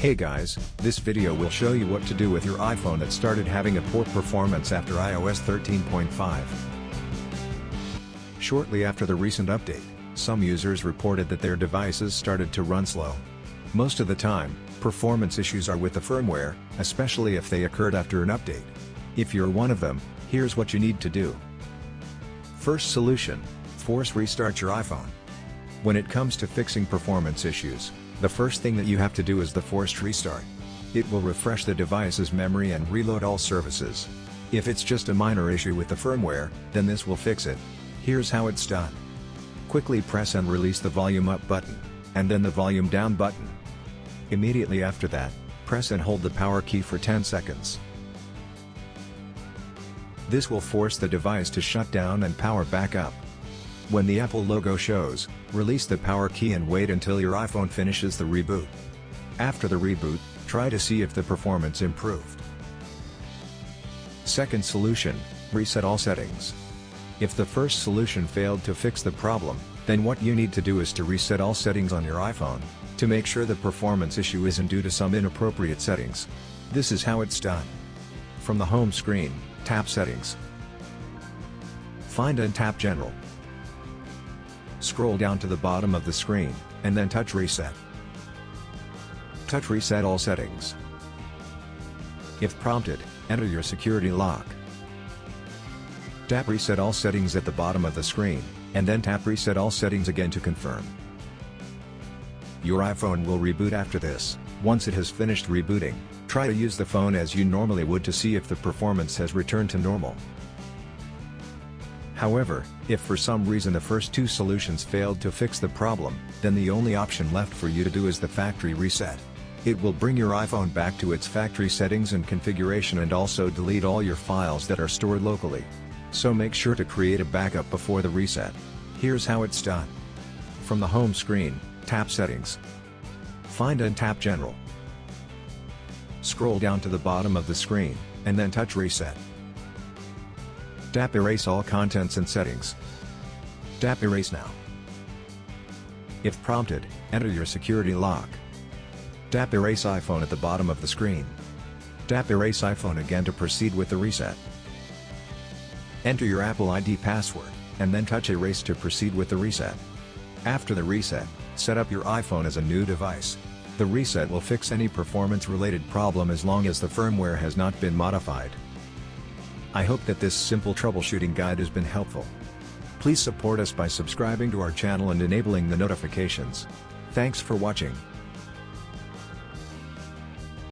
Hey guys, this video will show you what to do with your iPhone that started having a poor performance after iOS 13.5. Shortly after the recent update, some users reported that their devices started to run slow. Most of the time, performance issues are with the firmware, especially if they occurred after an update. If you're one of them, here's what you need to do. First solution: force restart your iPhone. When it comes to fixing performance issues, the first thing that you have to do is the forced restart. It will refresh the device's memory and reload all services. If it's just a minor issue with the firmware, then this will fix it. Here's how it's done. Quickly press and release the volume up button, and then the volume down button. Immediately after that, press and hold the power key for 10 seconds. This will force the device to shut down and power back up. When the Apple logo shows, release the power key and wait until your iPhone finishes the reboot. After the reboot, try to see if the performance improved. Second solution: reset all settings. If the first solution failed to fix the problem, then what you need to do is to reset all settings on your iPhone, to make sure the performance issue isn't due to some inappropriate settings. This is how it's done. From the home screen, tap Settings. Find and tap General. Scroll down to the bottom of the screen, and then touch Reset. Touch Reset all settings. If prompted, enter your security lock. Tap Reset all settings at the bottom of the screen, and then tap Reset all settings again to confirm. Your iPhone will reboot after this. Once it has finished rebooting, try to use the phone as you normally would to see if the performance has returned to normal. However, if for some reason the first two solutions failed to fix the problem, then the only option left for you to do is the factory reset. It will bring your iPhone back to its factory settings and configuration and also delete all your files that are stored locally. So make sure to create a backup before the reset. Here's how it's done. From the home screen, tap Settings. Find and tap General. Scroll down to the bottom of the screen, and then touch Reset. Tap Erase all contents and settings. Tap Erase now. If prompted, enter your security lock. Tap Erase iPhone at the bottom of the screen. Tap Erase iPhone again to proceed with the reset. Enter your Apple ID password, and then touch Erase to proceed with the reset. After the reset, set up your iPhone as a new device. The reset will fix any performance-related problem as long as the firmware has not been modified. I hope that this simple troubleshooting guide has been helpful. Please support us by subscribing to our channel and enabling the notifications. Thanks for watching.